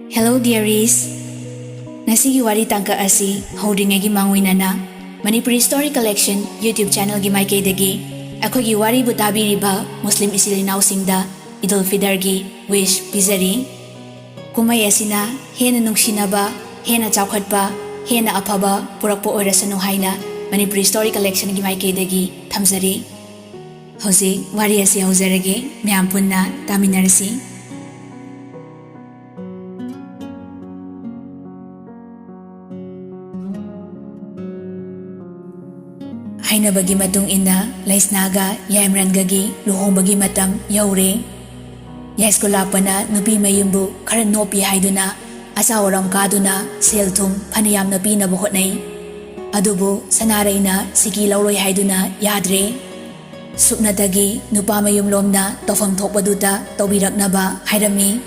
Hello dearies. Nasigi wari tangka asi holdingagi manguinana Manipuri Story Collection YouTube channel gi maikeidagi akogi wari butabi riba Muslim isilinau singda Idul Fitr gi wish pizari kumai asina hena nungsinaba hena chawkhatpa hena afaba purakpo oirasanu haina Manipuri Story Collection gi maikeidagi thamjari hoji wari asi haujarage myam punna taminarasi Hainabagi matung ina Laisnaga Yaimrangagi luhongbagi matam yaure Yaiskulapana nupi mayumbu khara nopi haiduna asawaram kaduna selthum phaniyam napi na bohotnai adubu sanaraina siki lauroi haiduna yadre supnatagi nupa mayum lomna tofam thokpaduta tobiraknaba hairami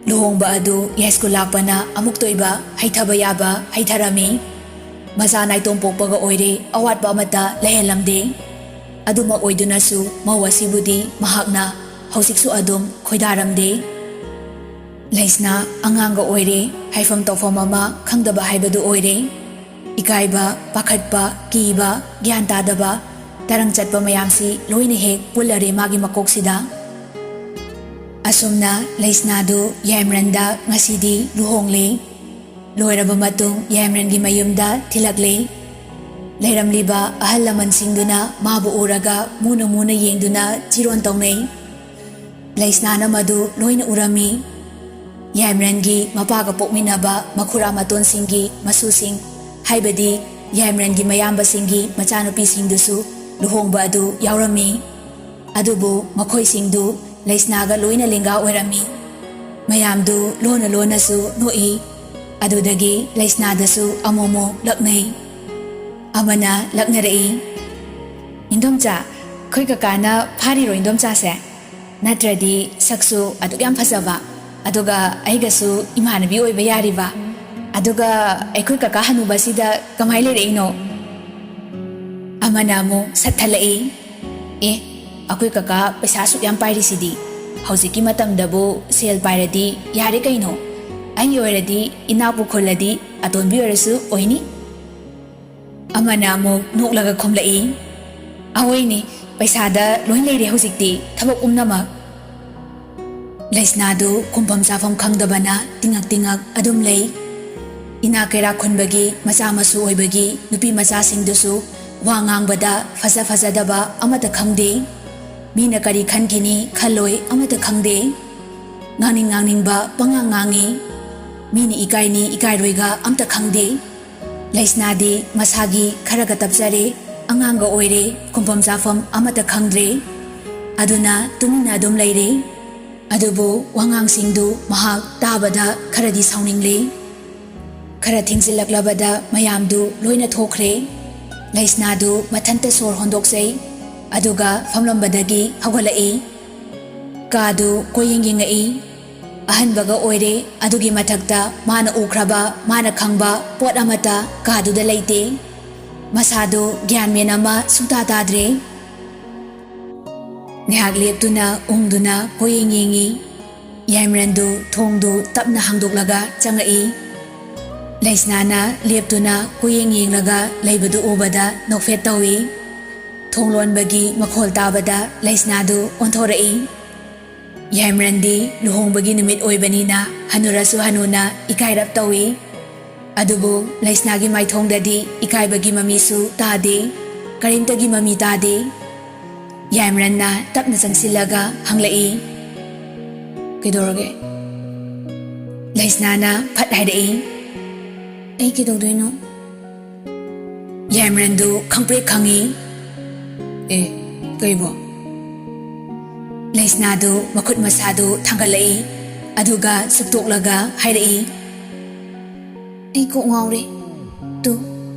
luhongba adu yaiskulapana amuk toiba haithaba yaba haitharami Maza naitong pokpaga oire awat ba mata lehelamde aduma oidunasu mawasibudi mahakna hausiksu adum khoidaramde Laisna anganga oire haifam tofam ama khangdaba haibadu oire ikaiba pakhatpa kiba gyan tadaba tarang chatpa mayamsi loina hek pulare magi makoksida asumna Laisnadu Yaimranda ngasidi luhongle Loiraba matung Yaimrangi mayumda tilakle Lairamliba ahal laman singduna mabu uraga muna yengduna chiron tawnay Laisnana madu loina urami Yaimrangi mapaga pokminaba makhura maton singi masusing haibadi Yaimrangi mayamba singi machanupi singdusu luhongba adu yaurami adubu makhoi singdu Laisnaga loina linga oirami mayamdu lona su noi Adudagi Laisnadasu amomo laknay amana laknarai Indomcha khoi kakana phariro indomcha se natradi saksu adug yam phasaba aduga aigasu imanabi oiba yariba aduga aikhoi kaka hanuba sida kamai lereino amana mo sathalai akoi kaka paisa su yam pairisidi haujiki matamdabu sel pairadi yare kaino Ang already inapu koladi aton biarasu oini amana mo nuklaga khomlai awai ni paisada loin leire hojikti thabak umnamak Laisnadu kumpam safam khangdabana tingak adum lei ina kaira khonbagi macha masu oibagi nupi macha singdusu wa ngangbada fazadaba amata khangde mina kari khankini khaloi amata khangde ngangning ba pangangangi Mini ikairoiga amta khangde Laisnadi masagi kharaga tapsare anganga oire kumpam safam amata khangdre aduna tumina dum leire adubu wangang singdu mahak tabada kharadi sauningle khara thingsilaklabada mayamdu loina thokre Laisnadu mathanta sor hondoksei aduga famlambadagi hawalai kadu koyingingai Ahanbaga oire adugi mathakta mana ukraba mana khangba pot amata kaduda leite masado gyan menama suta tadre ngahak leptuna ungduna koyengi Yaimrandu thongdu tapna hangdoklaga changai Laisnana leptuna koyengi laga leibadu obada nokfet tawi thonglonbagi makhol tabada Laisnadu ontorai Yaimrandi luhongbagi numit oibanina hanurasu hanuna ikairap tawi adubu Laisnagi maithongdadi ikaibagi mamisu tade karimtagi mami tade Yaimranna tapna changsilaga hanglai kidorage Laisnana phat haidai ai kidogdoino Yaimrandu khangpre khangi kaibo Laisnadu makut masadu thangalai aduga suktoklaga hairai ai ko ngaure tu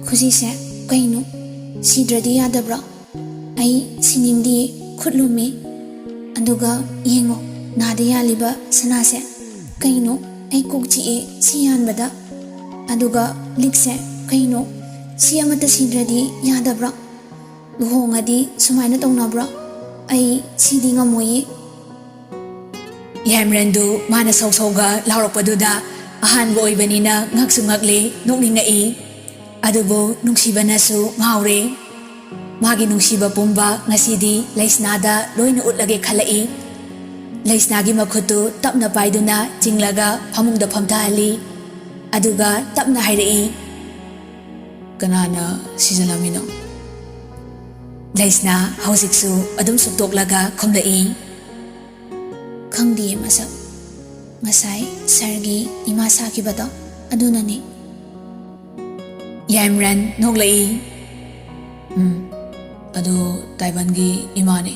khuji se kaino sidradi yadabra ai sinimdi khutlumi aduga yengo nadiya liba sanase kaino ai kokchi e siyanbada aduga likse kaino siyamata sidradi yadabra luhongadi sumaina tongnabra ai sidi ngamoyi ꯌꯥꯏꯃꯔꯟꯗꯨ ꯃꯥꯅ ꯁꯧꯁꯧꯒ ꯂꯥꯎꯔꯛꯄꯗꯨꯗ ꯑꯍꯥꯟꯕ ꯑꯣꯏꯕꯅꯤꯅ ꯉꯛꯁꯨ ꯉꯛꯂꯤ ꯅꯣꯛꯅꯤꯡꯉꯛꯏ ꯑꯗꯨꯕꯨ ꯅꯨꯡꯁꯤꯕꯅꯁꯨ ꯉꯥꯎꯔꯦ ꯃꯥꯒꯤ ꯅꯨꯡꯁꯤꯕ ꯄꯨꯝꯕ ꯉꯁꯤꯗꯤ ꯂꯩꯁꯅꯥꯗ ꯂꯣꯏꯅ ꯎꯠꯂꯒꯦ ꯈꯜꯂꯛꯏ ꯂꯩꯁꯅꯥꯒꯤ ꯃꯈꯨꯠꯇꯨ ꯇꯞꯅ ꯄꯥꯏꯗꯨꯅ ꯆꯤꯡꯂꯒ ꯐꯃꯨꯡꯗ ꯐꯝꯊꯍꯜꯂꯤ ꯑꯗꯨꯒ ꯇꯞꯅ ꯍꯥꯏꯔꯛꯏ ꯀꯅꯥꯅ ꯁꯤꯖꯤꯜꯂꯝꯃꯤꯅꯣ ꯂꯩꯁꯅꯥ ꯍꯧꯖꯤꯛꯁꯨ ꯑꯗꯨꯝ ꯁꯨꯛꯇꯣꯛꯂꯒ ꯈꯨꯝꯂꯛꯏ ꯈꯪꯗꯤꯌꯦ ꯃꯁꯛ ꯉꯁꯥꯏ ꯁꯔꯒꯤ ꯏꯃꯥ ꯁꯥꯈꯤꯕꯗꯣ ꯑꯗꯨꯅꯅꯤ ꯌꯥꯏꯃꯔꯟ ꯅꯣꯛꯂꯛꯏ ꯑꯗꯨ ꯇꯥꯏꯕꯟꯒꯤ ꯏꯃꯥꯅꯤ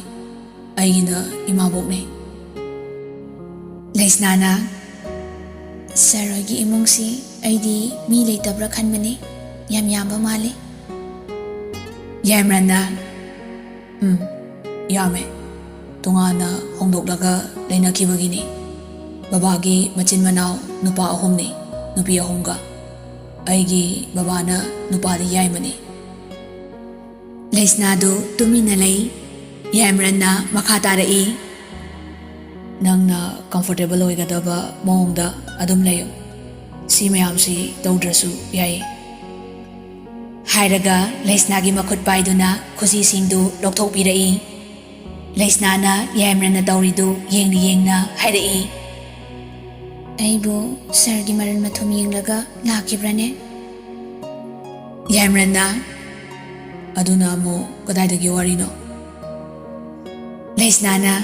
ꯑꯩꯒꯤꯅ ꯏꯃꯥꯕꯣꯛꯅꯤ ꯂꯩꯁꯅꯥꯅ ꯁꯔ ꯍꯣꯏꯒꯤ ꯏꯃꯨꯡꯁꯤ ꯑꯩꯗꯤ ꯃꯤ ꯂꯩꯇꯕ꯭ꯔꯥ ꯈꯟꯕꯅꯤ ꯌꯥꯝ ꯌꯥꯝꯕ ꯃꯥꯜꯂꯤ ꯌꯥꯏꯃꯔꯟꯅ ꯌꯥꯝꯃꯦ ꯇꯣꯉꯥꯟꯅ ꯍꯣꯡꯗꯣꯛꯂꯒ ꯂꯩꯅꯈꯤꯕꯒꯤꯅꯤ ꯕꯕꯥꯒꯤ ꯃꯆꯤꯟ ꯃꯅꯥꯎ ꯅꯨꯄꯥ 3ꯅꯤ ꯅꯨꯄꯤ 3ꯒ ꯑꯩꯒꯤ ꯕꯕꯥꯅ ꯅꯨꯄꯥꯗꯤ ꯌꯥꯏꯃꯅꯤ ꯂꯩꯁꯅꯥꯗꯨ ꯇꯨꯃꯤꯟꯅ ꯂꯩ ꯌꯥꯏꯃꯔꯟꯅ ꯃꯈꯥ ꯇꯥꯔꯛꯏ ꯅꯪꯅ ꯀꯝꯐꯣꯔꯇꯦꯕꯜ ꯑꯣꯏꯒꯗꯕ ꯃꯑꯣꯡꯗ ꯑꯗꯨꯝ ꯂꯩꯌꯨ ꯁꯤ ꯃꯌꯥꯝꯁꯤ ꯇꯧꯗ꯭ꯔꯁꯨ ꯌꯥꯏ ꯍꯥꯏꯔꯒ ꯂꯩꯁꯅꯥꯒꯤ ꯃꯈꯨꯠ ꯄꯥꯏꯗꯨꯅ ꯈꯨꯖꯤꯁꯤꯡꯗꯨ ꯂꯧꯊꯣꯛꯄꯤꯔꯛꯏ ꯂꯩꯁꯅꯥꯅ ꯌꯥꯏꯃꯔꯟꯅ ꯇꯧꯔꯤꯗꯨ ꯌꯦꯡꯅ ꯌꯦꯡꯅ ꯍꯥꯏꯔꯛꯏ ꯑꯩꯕꯨ ꯁꯔꯒꯤ ꯃꯔꯟ ꯃꯊꯨꯝ ꯌꯦꯡꯂꯒ ꯂꯥꯛꯈꯤꯕ꯭ꯔꯅꯦ ꯌꯥꯏꯃꯔꯟꯅ ꯑꯗꯨꯅ ꯑꯃꯨꯛ ꯀꯗꯥꯏꯗꯒꯤ ꯋꯥꯔꯤꯅꯣ ꯂꯩꯁꯅꯥꯅ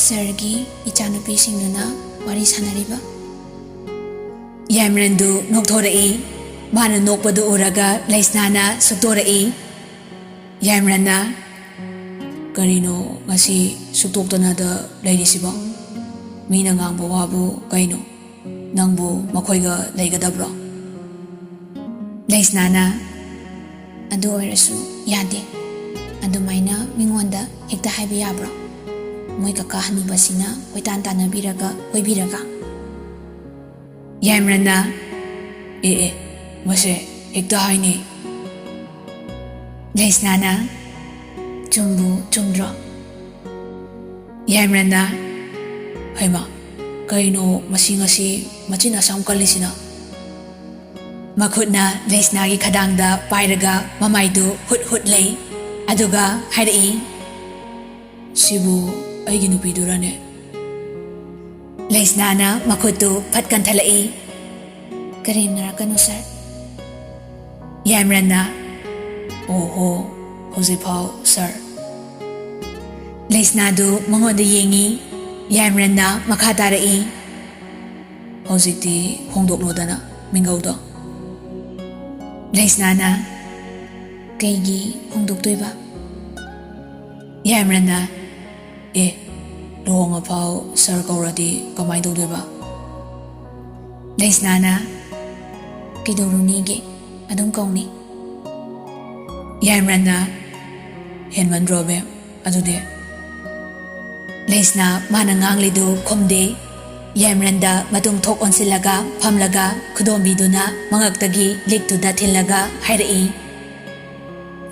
ꯁꯔꯒꯤ ꯏꯆꯥꯅꯨꯄꯤꯁꯤꯡꯗꯨꯅ ꯋꯥꯔꯤ ꯁꯥꯟꯅꯔꯤꯕ ꯌꯥꯏꯃꯔꯟꯗꯨ ꯅꯣꯛꯊꯣꯔꯛꯏ ꯃꯥꯅ ꯅꯣꯛꯄꯗꯨ ꯎꯔꯒ ꯂꯩꯁꯅꯥꯅ ꯁꯨꯛꯇꯣꯔꯛꯏ ꯌꯥꯏꯃꯔꯟꯅ ꯀꯔꯤꯅꯣ ꯉꯁꯤ ꯁꯨꯛꯇꯣꯛꯇꯅꯗ ꯂꯩꯔꯤꯁꯤꯕꯣ ꯃꯤꯅ ꯉꯥꯡꯕ ꯋꯥꯕꯨ ꯀꯩꯅꯣ ꯅꯪꯕꯨ ꯃꯈꯣꯏꯒ ꯂꯩꯒꯗꯕ꯭ꯔꯣ ꯂꯩꯁꯅꯥꯅ ꯑꯗꯨ ꯑꯣꯏꯔꯁꯨ ꯌꯥꯗꯦ ꯑꯗꯨꯃꯥꯏꯅ ꯃꯤꯉꯣꯟꯗ ꯍꯦꯛꯇ ꯍꯥꯏꯕ ꯌꯥꯕ꯭ꯔꯣ ꯃꯣꯏ ꯀꯀꯥ ꯍꯅꯨꯕꯁꯤꯅ ꯀꯣꯏꯇꯥꯟ ꯇꯥꯟꯅꯕꯤꯔꯒ ꯀꯣꯏꯕꯤꯔꯒ ꯌꯥꯏꯃꯔꯟꯅ ꯃꯁꯦ ꯍꯦꯛꯇ ꯍꯥꯏꯅꯤ ꯂꯩꯁꯅꯥꯅ ꯆꯨꯝꯕꯨ ꯆꯨꯝꯗ꯭ꯔꯣ ꯌꯥꯏꯃꯔꯟꯅ ꯍꯩꯃꯥ ꯀꯩꯅꯣ ꯃꯁꯤ ꯉꯁꯤ ꯃꯆꯤꯟ ꯑꯁꯥꯝ ꯀꯜꯂꯤꯁꯤꯅ ꯃꯈꯨꯠꯅ ꯂꯩꯁꯅꯥꯒꯤ ꯈꯗꯥꯡꯗ ꯄꯥꯏꯔꯒ ꯃꯃꯥꯏꯗꯨ ꯍꯨꯠ ꯍꯨꯠ ꯂꯩ ꯑꯗꯨꯒ ꯍꯥꯏꯔꯛꯏ ꯁꯤꯕꯨ ꯑꯩꯒꯤ ꯅꯨꯄꯤꯗꯨꯔꯅꯦ ꯂꯩꯁꯅꯥꯅ ꯃꯈꯨꯠꯇꯨ ꯐꯠ ꯀꯟꯊꯠꯂꯛꯏ ꯀꯔꯦꯝꯅꯔꯛꯀꯅꯨ ꯁꯔ ꯌꯥꯏꯃꯔꯟꯅ ꯑꯣꯍꯣ ꯍꯧꯖꯤꯛꯐꯥꯎ ꯁꯔ ꯂꯩꯁꯅꯥꯗꯨ ꯃꯉꯣꯟꯗ ꯌꯦꯡꯉꯤ ꯌꯥꯏꯃꯔꯟꯅ ꯃꯈꯥ ꯇꯥꯔꯛꯏ ꯍꯧꯖꯤꯛꯇꯤ ꯍꯣꯡꯗꯣꯛꯂꯣꯗꯅ ꯃꯤꯡꯒꯧꯗꯣ ꯂꯩꯁꯅꯥꯅ ꯀꯩꯒꯤ ꯍꯣꯡꯗꯣꯛꯇꯣꯏꯕ ꯌꯥꯏꯃꯔꯟꯅ ꯂꯨꯍꯣꯡꯉꯐꯥꯎ ꯁꯔ ꯀꯧꯔꯗꯤ ꯀꯃꯥꯏꯅ ꯇꯧꯗꯣꯏꯕ ꯂꯩꯁꯅꯥꯅ ꯀꯩꯗꯧꯔꯨꯅꯤꯒꯦ ꯑꯗꯨꯝ ꯀꯧꯅꯤ ꯌꯥꯏꯃꯔꯟꯅ ꯍꯦꯟꯃꯟꯗ꯭ꯔꯣ ꯕꯦꯝ ꯑꯗꯨꯗꯤ ꯂꯩꯁꯅꯥ ꯃꯥꯅ ꯉꯥꯡꯂꯤꯗꯨ ꯈꯨꯝꯗꯦ ꯌꯥꯏꯃꯔꯟꯗ ꯃꯇꯨꯡ ꯊꯣꯛ ꯑꯣꯟꯁꯤꯜꯂꯒ ꯐꯝꯂꯒ ꯈꯨꯗꯣꯝꯕꯤꯗꯨꯅ ꯃꯉꯛꯇꯒꯤ ꯂꯤꯛꯇꯨꯗ ꯊꯤꯜꯂꯒ ꯍꯥꯏꯔꯛꯏ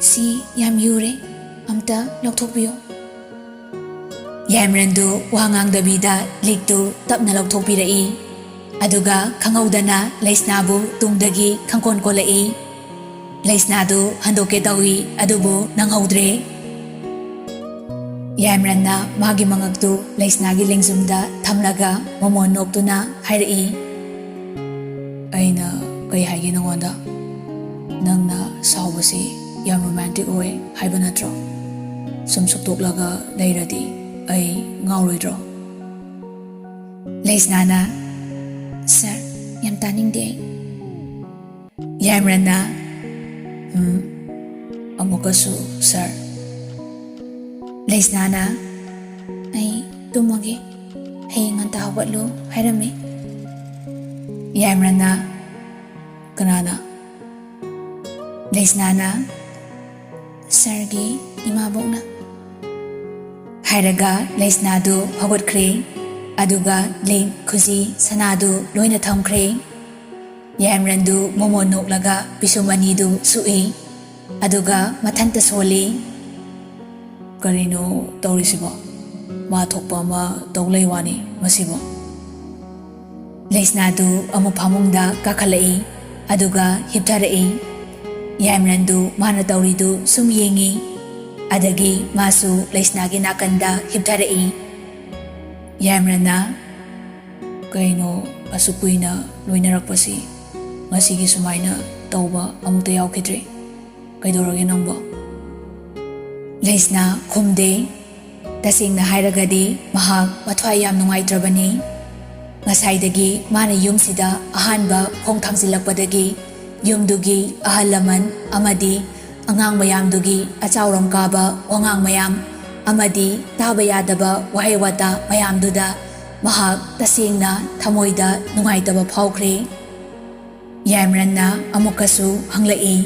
ꯁꯤ ꯌꯥꯝ ꯌꯨꯔꯦ ꯑꯝꯇ ꯂꯧꯊꯣꯛꯄꯤꯌꯨ ꯌꯥꯏꯃꯔꯟꯗꯨ ꯋꯥ ꯉꯥꯡꯗꯕꯤꯗ ꯂꯤꯛꯇꯨ ꯇꯞꯅ ꯂꯧꯊꯣꯛꯄꯤꯔꯛꯏ ꯑꯗꯨꯒ ꯈꯪꯍꯧꯗꯅ ꯂꯩꯁꯅꯥꯕꯨ ꯇꯨꯡꯗꯒꯤ ꯈꯪꯀꯣꯟ ꯀꯣꯜꯂꯛꯏ ꯂꯩꯁꯅꯥꯗꯨ ꯍꯟꯗꯣꯛꯀꯦ ꯇꯧꯏ ꯑꯗꯨꯕꯨ ꯅꯪꯍꯧꯗ꯭ꯔꯦ ꯌꯥꯏꯃꯔꯟꯅ ꯃꯥꯒꯤ ꯃꯉꯛꯇꯨ ꯂꯩꯁꯅꯥꯒꯤ ꯂꯦꯡꯖꯨꯝꯗ ꯊꯝꯂꯒ ꯃꯃꯣꯟ ꯅꯣꯛꯇꯨꯅ ꯍꯥꯏꯔꯛꯏ ꯑꯩꯅ ꯀꯩ ꯍꯥꯏꯒꯦ ꯅꯉꯣꯟꯗ ꯅꯪꯅ ꯁꯥꯎꯕꯁꯤ ꯌꯥꯝ ꯔꯣꯃꯥꯟꯇꯤꯛ ꯑꯣꯏ ꯍꯥꯏꯕ ꯅꯠꯇ꯭ꯔꯣ ꯁꯨꯝ ꯁꯨꯛꯇꯣꯛꯂꯒ ꯂꯩꯔꯗꯤ ꯑꯩ ꯉꯥꯎꯔꯣꯏꯗ꯭ꯔꯣ ꯂꯩꯁꯅꯥꯅ ꯁꯔ ꯌꯥꯝ ꯇꯥꯅꯤꯡꯗꯦ ꯑꯩ ꯌꯥꯏꯃꯔꯟꯅ ꯑꯃꯨꯛꯀꯁꯨ ꯁꯔ ꯂꯩꯁꯅꯥꯅ ꯑꯩ ꯇꯨꯝꯃꯒꯦ ꯍꯌꯦꯡ ꯉꯟꯇꯥ ꯍꯧꯒꯠꯂꯨ ꯍꯥꯏꯔꯝꯃꯤ ꯌꯥꯏꯃꯔꯟꯅ ꯀꯅꯥꯅ ꯂꯩꯁꯅꯥꯅ ꯁꯔꯒꯤ ꯏꯃꯥꯕꯣꯛꯅ ꯍꯥꯏꯔꯒ ꯂꯩꯁꯅꯥꯗꯨ ꯍꯧꯒꯠꯈ꯭ꯔꯦ ꯑꯗꯨꯒ ꯂꯤꯛ ꯈꯨꯖꯤ ꯁꯅꯥꯗꯨ ꯂꯣꯏꯅ ꯊꯝꯈ꯭ꯔꯦ ꯌꯥꯏꯃꯔꯟꯗꯨ ꯃꯃꯣꯟ ꯅꯣꯛꯂꯒ ꯄꯤꯁꯨꯝ ꯑꯅꯤꯗꯨ ꯁꯨꯛꯏ ꯑꯗꯨꯒ ꯃꯊꯟꯇ ꯁꯣꯜꯂꯤ ꯀꯔꯤꯅꯣ ꯇꯧꯔꯤꯁꯤꯕꯣ ꯃꯥ ꯊꯣꯛꯄ ꯑꯃ ꯇꯧ ꯂꯩ ꯋꯥꯅꯤ ꯃꯁꯤꯕꯨ ꯂꯩꯁꯅꯥꯗꯨ ꯑꯃꯨꯛ ꯐꯃꯨꯡꯗ ꯀꯥꯈꯠꯂꯛꯏ ꯑꯗꯨꯒ ꯍꯤꯞꯊꯔꯛꯏ ꯌꯥꯏꯃꯔꯟꯗꯨ ꯃꯥꯅ ꯇꯧꯔꯤꯗꯨ ꯁꯨꯝ ꯌꯦꯡꯉꯤ ꯑꯗꯒꯤ ꯃꯥꯁꯨ ꯂꯩꯁꯅꯥꯒꯤ ꯅꯥꯀꯟꯗ ꯍꯤꯞꯊꯔꯛꯏ ꯌꯥꯏꯃꯔꯟꯅ ꯀꯩꯅꯣ ꯑꯁꯨꯛ ꯀꯨꯏꯅ ꯂꯣꯏꯅꯔꯛꯄꯁꯤ ꯉꯁꯤꯒꯤ ꯁꯨꯃꯥꯏꯅ ꯇꯧꯕ ꯑꯃꯨꯛꯇ ꯌꯥꯎꯈꯤꯗ꯭ꯔꯤ ꯀꯩꯗꯧꯔꯒꯦ ꯅꯪꯕꯣ ꯂꯩꯁꯅꯥ ꯈꯨꯝꯗꯦ ꯇꯁꯦꯡꯅ ꯍꯥꯏꯔꯒꯗꯤ ꯃꯍꯥꯛ ꯃꯊ꯭ꯋꯥꯏ ꯌꯥꯝ ꯅꯨꯡꯉꯥꯏꯇ꯭ꯔꯕꯅꯤ ꯉꯁꯥꯏꯗꯒꯤ ꯃꯥꯅ ꯌꯨꯝꯁꯤꯗ ꯑꯍꯥꯟꯕ ꯈꯣꯡ ꯊꯥꯡꯖꯤꯜꯂꯛꯄꯗꯒꯤ ꯌꯨꯝꯗꯨꯒꯤ ꯑꯍꯜ ꯂꯃꯟ ꯑꯃꯗꯤ ꯑꯉꯥꯡ ꯃꯌꯥꯝꯗꯨꯒꯤ ꯑꯆꯥꯎꯔꯝ ꯀꯥꯕ ꯋꯥꯉꯥꯡ ꯃꯌꯥꯝ ꯑꯃꯗꯤ ꯇꯥꯕ ꯌꯥꯗꯕ ꯋꯥꯍꯩ ꯋꯥꯇꯥ ꯃꯌꯥꯝꯗꯨꯗ ꯃꯍꯥꯛ ꯇꯁꯦꯡꯅ ꯊꯃꯣꯏꯗ ꯅꯨꯡꯉꯥꯏꯇꯕ ꯐꯥꯎꯈ꯭ꯔꯦ ꯌꯥꯏꯃꯔꯟꯅ ꯑꯃꯨꯛꯀꯁꯨ ꯍꯪꯂꯛꯏ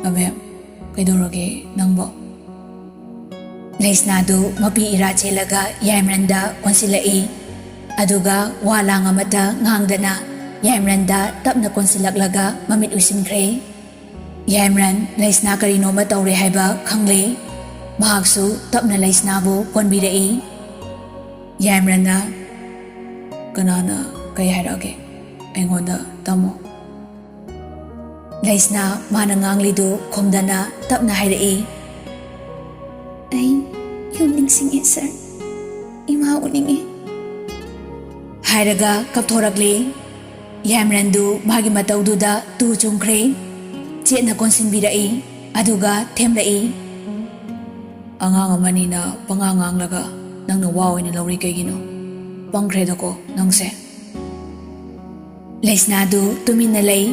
ꯑꯕꯦꯝ ꯀꯩꯗꯧꯔꯒꯦ ꯅꯪꯕꯣ ꯂꯩꯁꯅꯥꯗꯨ ꯃꯄꯤ ꯏꯔꯥ ꯆꯦꯜꯂꯒ ꯌꯥꯏꯃꯔꯟꯗ ꯀꯣꯟꯁꯤꯜꯂꯛꯏ ꯑꯗꯨꯒ ꯋꯥ ꯂꯥꯡ ꯑꯃꯠꯇ ꯉꯥꯡꯗꯅ ꯌꯥꯏꯃꯔꯟꯗ ꯇꯞꯅ ꯀꯣꯟꯁꯤꯜꯂꯛꯂꯒ ꯃꯃꯤꯠ ꯎꯏꯁꯤꯟꯈ꯭ꯔꯦ ꯌꯥꯏꯃꯔꯟ ꯂꯩꯁꯅꯥ ꯀꯔꯤꯅꯣꯃ ꯇꯧꯔꯦ ꯍꯥꯏꯕ ꯈꯪꯂꯦ ꯃꯍꯥꯛꯁꯨ ꯇꯞꯅ ꯂꯩꯁꯅꯥꯕꯨ ꯀꯣꯟꯕꯤꯔꯛꯏ ꯌꯥꯏꯃꯔꯟꯅ ꯀꯅꯥꯅ ꯀꯩ ꯍꯥꯏꯔꯛꯑꯒꯦ ꯑꯩꯉꯣꯟꯗ ꯇꯝꯃꯣ ꯂꯩꯁꯅꯥ ꯃꯥꯅ ꯉꯥꯡꯂꯤꯗꯨ ꯈꯨꯝꯗꯅ ꯇꯞꯅ ꯍꯥꯏꯔꯛꯏ ꯑꯩ ꯌꯨꯝ ꯅꯤꯡꯁꯤꯡꯉꯦ ꯁꯥꯔ ꯏꯃꯥ ꯎꯅꯤꯡꯉꯦ ꯍꯥꯏꯔꯒ ꯀꯞꯊꯣꯔꯛꯂꯤ ꯌꯥꯏꯃꯔꯟꯗꯨ ꯃꯥꯒꯤ ꯃꯇꯧꯗꯨꯗ ꯇꯨ ꯆꯨꯡꯈ꯭ꯔꯦ ꯆꯦꯠꯅ ꯀꯣꯟꯁꯤꯟꯕꯤꯔꯛꯏ ꯑꯗꯨꯒ ꯊꯦꯝꯂꯛꯏ ꯑꯉꯥꯡ ꯑꯃꯅꯤꯅ ꯄꯉꯥꯡ ꯉꯥꯡꯂꯒ ꯅꯪꯅ ꯋꯥ ꯑꯣꯏꯅ ꯂꯧꯔꯤ ꯀꯩꯒꯤꯅꯣ ꯄꯪꯈ꯭ꯔꯦꯗꯀꯣ ꯅꯪꯁꯦ ꯂꯩꯁꯅꯥꯗꯨ ꯇꯨꯃꯤꯟꯅ ꯂꯩ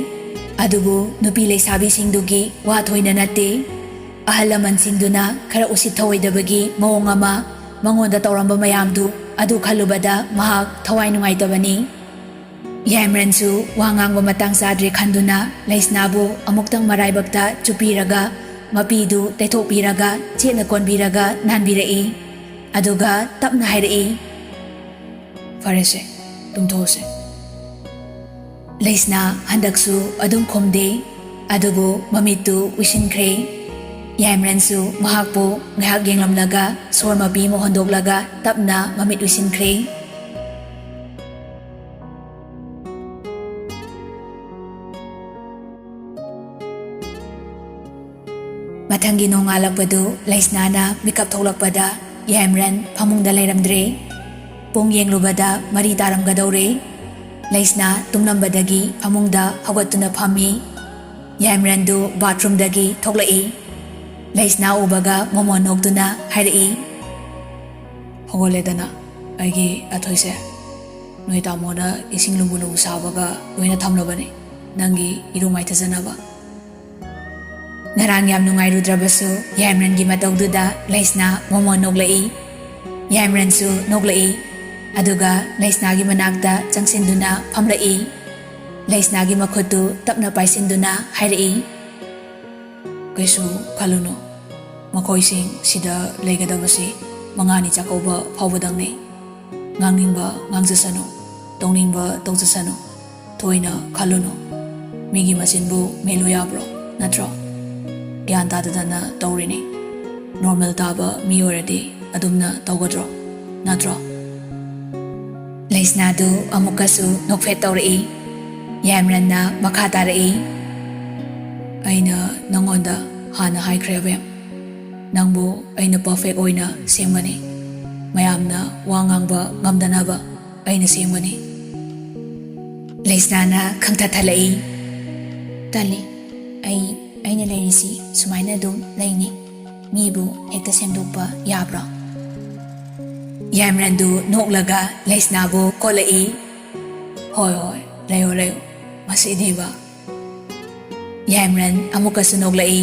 ꯑꯗꯨꯕꯨ ꯅꯨꯄꯤ ꯂꯩꯁꯥꯕꯤꯁꯤꯡꯗꯨꯒꯤ ꯋꯥ ꯊꯣꯏꯅ ꯅꯠꯇꯦ ꯑꯍꯜ ꯂꯃꯟꯁꯤꯡꯗꯨꯅ ꯈꯔ ꯎꯁꯤꯠ ꯊꯑꯣꯏꯗꯕꯒꯤ ꯃꯑꯣꯡ ꯑꯃ ꯃꯉꯣꯟꯗ ꯇꯧꯔꯝꯕ ꯃꯌꯥꯝꯗꯨ ꯑꯗꯨ ꯈꯜꯂꯨꯕꯗ ꯃꯍꯥꯛ ꯊꯋꯥꯏ ꯅꯨꯡꯉꯥꯏꯇꯕꯅꯤ ꯌꯥꯏꯃꯔꯟꯁꯨ ꯋꯥ ꯉꯥꯡꯕ ꯃꯇꯥꯡ ꯆꯥꯗ꯭ꯔꯦ ꯈꯟꯗꯨꯅ ꯂꯩꯁꯅꯥꯕꯨ ꯑꯃꯨꯛꯇꯪ ꯃꯔꯥꯏꯕꯛꯇ ꯆꯨꯞꯄꯤꯔꯒ ꯃꯄꯤꯗꯨ ꯇꯩꯊꯣꯛꯄꯤꯔꯒ ꯆꯦꯠꯅ ꯀꯣꯟꯕꯤꯔꯒ ꯅꯥꯟꯕꯤꯔꯛꯏ ꯑꯗꯨꯒ ꯇꯞꯅ ꯍꯥꯏꯔꯛꯏ ꯐꯔꯦꯁꯦ ꯇꯨꯝꯊꯣꯛꯑꯁꯦ ꯂꯩꯁꯅꯥ ꯍꯟꯗꯛꯁꯨ ꯑꯗꯨꯝ ꯈꯨꯝꯗꯦ ꯑꯗꯨꯕꯨ ꯃꯃꯤꯠꯇꯨ ꯎꯏꯁꯤꯟꯈ꯭ꯔꯦ ꯌꯥꯏꯃꯔꯟꯁꯨ ꯃꯍꯥꯛꯄꯨ ꯉꯥꯏꯍꯥꯛ ꯌꯦꯡꯂꯝꯂꯒ ꯁꯣꯔ ꯃꯄꯤ ꯑꯃ ꯍꯣꯟꯗꯣꯛꯂꯒ ꯇꯞꯅ ꯃꯃꯤꯠ ꯎꯏꯁꯤꯟꯈ꯭ꯔꯦ ꯃꯊꯪꯒꯤ ꯅꯣꯡꯉꯥꯜꯂꯛꯄꯗꯨ ꯂꯩꯁꯅꯥꯅ ꯃꯤꯀꯞ ꯊꯣꯛꯂꯛꯄꯗ ꯌꯥꯏꯃꯔꯟ ꯐꯃꯨꯡꯗ ꯂꯩꯔꯝꯗ꯭ꯔꯦ ꯄꯨꯡ ꯌꯦꯡꯂꯨꯕꯗ 4 ꯇꯥꯔꯝꯒꯗꯧꯔꯦ ꯂꯩꯁꯅꯥ ꯇꯨꯝꯂꯝꯕꯗꯒꯤ ꯐꯃꯨꯡꯗ ꯍꯧꯒꯠꯇꯨꯅ ꯐꯝꯃꯤ ꯌꯥꯏꯃꯔꯟꯗꯨ ꯕꯥꯊꯔꯨꯝꯗꯒꯤ ꯊꯣꯛꯂꯛꯏ ꯂꯩꯁꯅꯥ ꯎꯕꯒ ꯃꯣꯃꯣꯟ ꯅꯣꯛꯇꯨꯅ ꯍꯥꯏꯔꯛꯏ ꯍꯧꯒꯠꯂꯦꯗꯅ ꯑꯩꯒꯤ ꯑꯊꯣꯏꯁꯦ ꯅꯣꯏ ꯇꯥꯃꯣꯅ ꯏꯁꯤꯡ ꯂꯨꯝꯕꯨ ꯂꯨꯝꯕꯨ ꯁꯥꯕꯒ ꯂꯣꯏꯅ ꯊꯝꯂꯕꯅꯤ ꯅꯪꯒꯤ ꯏꯔꯨ ꯃꯥꯏꯊꯖꯅꯕ ꯉꯔꯥꯡ ꯌꯥꯝ ꯅꯨꯡꯉꯥꯏꯔꯨꯗ꯭ꯔꯕꯁꯨ ꯌꯥꯏꯃꯔꯟꯒꯤ ꯃꯇꯧꯗꯨꯗ ꯂꯩꯁꯅꯥ ꯃꯣꯃꯣꯟ ꯅꯣꯛꯂꯛꯏ ꯌꯥꯏꯃꯔꯟꯁꯨ ꯅꯣꯛꯂꯛꯏ ꯑꯗꯨꯒ ꯂꯩꯁꯅꯥꯒꯤ ꯃꯅꯥꯛꯇ ꯆꯪꯁꯤꯟꯗꯨꯅ ꯐꯝꯂꯛꯏ ꯂꯩꯁꯅꯥꯒꯤ ꯃꯈꯨꯠꯇꯨ ꯇꯞꯅ ꯄꯥꯏꯁꯤꯟꯗꯨꯅ ꯍꯥꯏꯔꯛꯏ ꯀꯩꯁꯨ ꯈꯜꯂꯨꯅꯨ ꯃꯈꯣꯏꯁꯤꯡ ꯁꯤꯗ ꯂꯩꯒꯗꯕꯁꯤ ꯃꯉꯥꯅꯤ ꯆꯥꯛꯀꯧꯕ ꯐꯥꯎꯕꯗꯪꯅꯤ ꯉꯥꯡꯅꯤꯡꯕ ꯉꯥꯡꯖꯁꯅꯨ ꯇꯧꯅꯤꯡꯕ ꯇꯧꯖꯁꯅꯨ ꯊꯣꯏꯅ ꯈꯜꯂꯨꯅꯨ ꯃꯤꯒꯤ ꯃꯆꯤꯟꯕꯨ ꯃꯦꯜꯂꯨ ꯌꯥꯕ꯭ꯔꯣ ꯅꯠꯇ꯭ꯔꯣ ꯒ꯭ꯌꯥꯟ ꯇꯥꯗꯗꯅ ꯇꯧꯔꯤꯅꯤ ꯅꯣꯔꯃꯦꯜ ꯇꯥꯕ ꯃꯤ ꯑꯣꯏꯔꯗꯤ ꯑꯗꯨꯝꯅ ꯇꯧꯒꯗ꯭ꯔꯣ ꯅꯠꯇ꯭ꯔꯣ ꯂꯩꯁꯅꯥꯗꯨ ꯑꯃꯨꯛꯀꯁꯨ ꯅꯣꯛꯐꯦꯠ ꯇꯧꯔꯛꯏ ꯌꯥꯏꯃꯔꯟꯅ ꯃꯈꯥ ꯇꯥꯔꯛꯏ ꯑꯩꯅ ꯅꯪꯉꯣꯟꯗ ꯍꯥꯟꯅ ꯍꯥꯏꯈ꯭ꯔꯦ ꯑꯕꯦꯝ ꯅꯪꯕꯨ ꯑꯩꯅ ꯄꯔꯐꯦꯛ ꯑꯣꯏꯅ ꯁꯦꯝꯒꯅꯤ ꯃꯌꯥꯝꯅ ꯋꯥ ꯉꯥꯡꯕ ꯉꯝꯗꯅꯕ ꯑꯩꯅ ꯁꯦꯝꯒꯅꯤ ꯂꯩꯁꯅꯥꯅ ꯈꯪꯊꯊꯠꯂꯛꯏ ꯇꯜꯂꯤ ꯑꯩꯅ ꯂꯩꯔꯤꯁꯤ ꯁꯨꯃꯥꯏꯅ ꯑꯗꯨꯝ ꯂꯩꯅꯤ ꯃꯤꯕꯨ ꯍꯦꯛꯇ ꯁꯦꯝꯗꯣꯛꯄ ꯌꯥꯕ꯭ꯔꯣ ꯌꯥꯏꯃꯔꯟꯗꯨ ꯅꯣꯛꯂꯒ ꯂꯩꯁꯅꯥꯕꯨ ꯀꯣꯜꯂꯛꯏ ꯍꯣꯏ ꯂꯩꯌꯣ ꯃꯁꯤꯗꯤꯕ ꯌꯥꯏꯃꯔꯟ ꯑꯃꯨꯛꯀꯁꯨ ꯅꯣꯛꯂꯛꯏ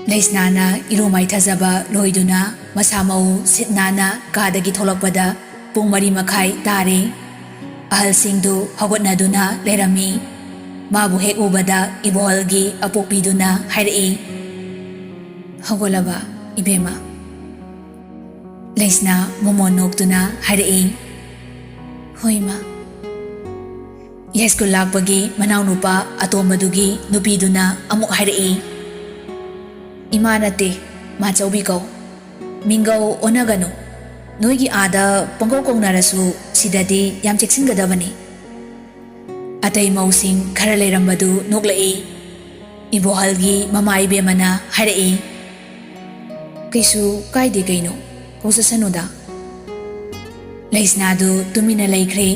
ꯂꯩꯁꯅꯥꯅ ꯏꯔꯨ ꯃꯥꯏꯊꯖꯕ ꯂꯣꯏꯗꯨꯅ ꯃꯁꯥ ꯃꯎ ꯁꯤꯠ ꯅꯥꯟꯅ ꯀꯥꯗꯒꯤ ꯊꯣꯛꯂꯛꯄꯗ ꯄꯨꯡ 4:30 ꯇꯥꯔꯦ ꯑꯍꯜꯁꯤꯡꯗꯨ ꯍꯧꯒꯠꯅꯗꯨꯅ ꯂꯩꯔꯝꯃꯤ ꯃꯥꯕꯨ ꯍꯦꯛ ꯎꯕꯗ ꯏꯕꯣꯍꯜꯒꯤ ꯑꯄꯣꯛꯄꯤꯗꯨꯅ ꯍꯥꯏꯔꯛꯏ ꯍꯧꯒꯠꯂꯕ ꯏꯕꯦꯝꯃ ꯂꯩꯁꯅꯥ ꯃꯣꯃꯣꯟ ꯅꯣꯛꯇꯨꯅ ꯍꯥꯏꯔꯛꯏ ꯍꯣꯏ ꯃꯥ ꯌꯥꯏꯁ꯭ꯀꯨꯜ ꯂꯥꯛꯄꯒꯤ ꯃꯅꯥꯎꯅꯨꯄꯥ ꯑꯇꯣꯝꯕꯗꯨꯒꯤ ꯅꯨꯄꯤꯗꯨꯅ ꯑꯃꯨꯛ ꯍꯥꯏꯔꯛꯏ ꯏꯃꯥ ꯅꯠꯇꯦ ꯃꯥꯆꯧꯕꯤ ꯀꯧ ꯃꯤꯡꯒꯧ ꯑꯣꯟꯅꯒꯅꯨ ꯅꯣꯏꯒꯤ ꯑꯥꯗ ꯄꯪꯀꯧ ꯀꯧꯅꯔꯁꯨ ꯁꯤꯗꯗꯤ ꯌꯥꯝ ꯆꯦꯛꯁꯤꯟꯒꯗꯕꯅꯤ ꯑꯇꯩ ꯃꯧꯁꯤꯡ ꯈꯔ ꯂꯩꯔꯝꯕꯗꯨ ꯅꯣꯛꯂꯛꯏ ꯏꯕꯣꯍꯜꯒꯤ ꯃꯃꯥ ꯏꯕꯦꯝꯃꯅ ꯍꯥꯏꯔꯛꯏ ꯀꯩꯁꯨ ꯀꯥꯏꯗꯦ ꯀꯩꯅꯣ ꯀꯧꯖꯁꯅꯨꯗ ꯂꯩꯁꯅꯥꯗꯨ ꯇꯨꯃꯤꯟꯅ ꯂꯩꯈ꯭ꯔꯦ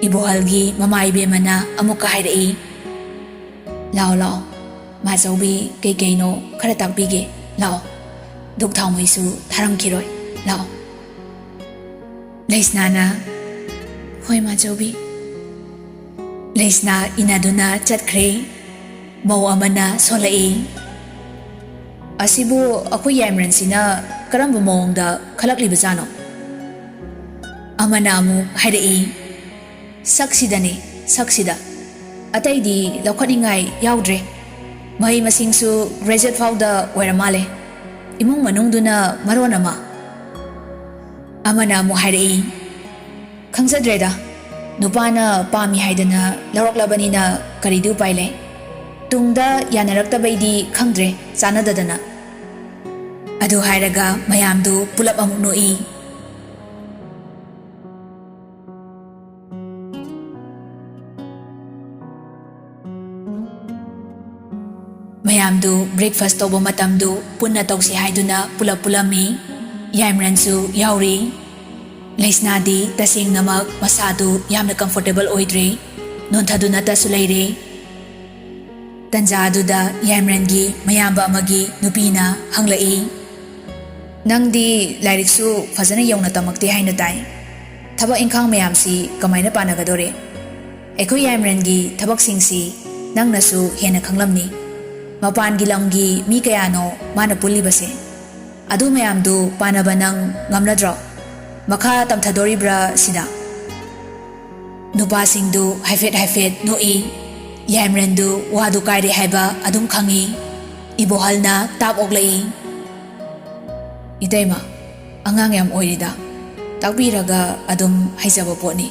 ꯏꯕꯣꯍꯜꯒꯤ ꯃꯃꯥ ꯏꯕꯦꯝꯃꯅ ꯑꯃꯨꯛꯀ ꯍꯥꯏꯔꯛꯏ ꯂꯥꯛꯑꯣ ꯂꯥꯛꯑꯣ ꯃꯥꯆꯧꯕꯤ ꯀꯩꯀꯩꯅꯣ ꯈꯔ ꯇꯥꯛꯄꯤꯒꯦ ꯂꯥꯛꯑꯣ ꯙꯨꯛ ꯊꯥꯎꯃꯩꯁꯨ ꯊꯥꯔꯝꯈꯤꯔꯣꯏ ꯂꯥꯛꯑꯣ ꯂꯩꯁꯅꯥꯅ ꯍꯣꯏ ꯃꯥꯆꯧꯕꯤ ꯂꯩꯁꯅꯥ ꯏꯟꯅꯗꯨꯅ ꯆꯠꯈ꯭ꯔꯦ ꯃꯧ ꯑꯃꯅ ꯁꯣꯜꯂꯛꯏ ꯑꯁꯤꯕꯨ ꯑꯩꯈꯣꯏ ꯌꯥꯏꯃꯔꯟꯁꯤꯅ ꯀꯔꯝꯕ ꯃꯑꯣꯡꯗ ꯈꯜꯂꯛꯂꯤꯕꯖꯥꯠꯅꯣ ꯑꯃꯅ ꯑꯃꯨꯛ ꯍꯥꯏꯔꯛꯏ ꯁꯛꯁꯤꯗꯅꯤ ꯁꯛꯁꯤꯗ ꯑꯇꯩꯗꯤ ꯂꯧꯈꯠꯅꯤꯡꯉꯥꯏ ꯌꯥꯎꯗ꯭ꯔꯦ ꯃꯍꯩ ꯃꯁꯤꯡꯁꯨ ꯒ꯭ꯔꯦꯖꯨꯑꯦꯠ ꯐꯥꯎꯗ ꯑꯣꯏꯔ ꯃꯥꯜꯂꯦ ꯏꯃꯨꯡ ꯃꯅꯨꯡꯗꯨꯅ ꯃꯔꯣꯟ ꯑꯃꯅ ꯑꯃꯨꯛ ꯍꯥꯏꯔꯛꯏ ꯈꯪꯖꯗ꯭ꯔꯦꯗ ꯅꯨꯄꯥꯅ ꯄꯥꯝꯃꯤ ꯍꯥꯏꯗꯅ ꯂꯧꯔꯛꯂꯕꯅꯤꯅ ꯀꯔꯤꯗꯤ ꯎꯄꯥꯏ ꯂꯩ ꯇꯨꯡꯗ ꯌꯥꯅꯔꯛꯇꯕꯩꯗꯤ ꯈꯪꯗ꯭ꯔꯦ ꯆꯥꯟꯅꯗꯗꯅ ꯑꯗꯨ ꯍꯥꯏꯔꯒ ꯃꯌꯥꯝꯗꯨ ꯄꯨꯂꯞ ꯑꯃꯨꯛ ꯅꯣꯛꯏ ꯃꯌꯥꯝꯗꯨ ꯕ꯭ꯔꯦꯛꯐꯥꯁ ꯇꯧꯕ ꯃꯇꯝꯗꯨ ꯄꯨꯟꯅ ꯇꯧꯁꯤ ꯍꯥꯏꯗꯨꯅ ꯄꯨꯂꯞ ꯄꯨꯜꯂꯝꯃꯤ ꯌꯥꯏꯃꯔꯟꯁꯨ ꯌꯥꯎꯔꯤ ꯂꯩꯁꯅꯥꯗꯤ ꯇꯁꯦꯡꯅꯃꯛ ꯃꯁꯥꯗꯨ ꯌꯥꯝꯅ ꯀꯝꯐꯣꯔꯇꯦꯕꯜ ꯑꯣꯏꯗ꯭ꯔꯦ ꯅꯣꯟꯊꯗꯨꯅꯇꯁꯨ ꯂꯩꯔꯦ ꯇꯟꯖꯥ ꯑꯗꯨꯗ ꯌꯥꯏꯃꯔꯟꯒꯤ ꯃꯌꯥꯝꯕ ꯑꯃꯒꯤ ꯅꯨꯄꯤꯅ ꯍꯪꯂꯛꯏ ꯅꯪꯗꯤ ꯂꯥꯏꯔꯤꯛꯁꯨ ꯐꯖꯅ ꯌꯧꯅ ꯇꯝꯃꯛꯇꯦ ꯍꯥꯏꯅ ꯇꯥꯏ ꯊꯕꯛ ꯏꯪꯈꯥꯡ ꯃꯌꯥꯝꯁꯤ ꯀꯃꯥꯏꯅ ꯄꯥꯅꯒꯗꯣꯔꯦ ꯑꯩꯈꯣꯏ ꯌꯥꯏꯃꯔꯟꯒꯤ ꯊꯕꯛꯁꯤꯡꯁꯤ ꯅꯪꯅꯁꯨ ꯍꯦꯟꯅ ꯈꯪꯂꯝꯅꯤ ꯃꯄꯥꯟꯒꯤ ꯂꯝꯒꯤ ꯃꯤ ꯀꯌꯥꯅꯣ ꯃꯥꯅ ꯄꯨꯜꯂꯤꯕꯁꯦ ꯑꯗꯨ ꯃꯌꯥꯝꯗꯨ ꯄꯥꯅꯕ ꯅꯪ ꯉꯝꯅꯗ꯭ꯔꯣ ꯃꯈꯥ ꯇꯝꯊꯗꯣꯔꯤꯕ꯭ꯔꯥ ꯁꯤꯗ ꯅꯨꯄꯥꯁꯤꯡꯗꯨ ꯍꯥꯏꯐꯦꯠ ꯅꯣꯛꯏ ꯌꯥꯏꯃꯔꯟꯗꯨ ꯋꯥꯗꯨ ꯀꯥꯏꯔꯦ ꯍꯥꯏꯕ ꯑꯗꯨꯝ ꯈꯪꯏ ꯏꯕꯣꯍꯜꯅ ꯇꯥꯞ ꯑꯣꯛꯂꯛꯏ ꯏꯇꯩꯃ ꯑꯉꯥꯡ ꯌꯥꯝ ꯑꯣꯏꯔꯤꯗ ꯇꯥꯛꯄꯤꯔꯒ ꯑꯗꯨꯝ ꯍꯩꯖꯕ ꯄꯣꯠꯅꯤ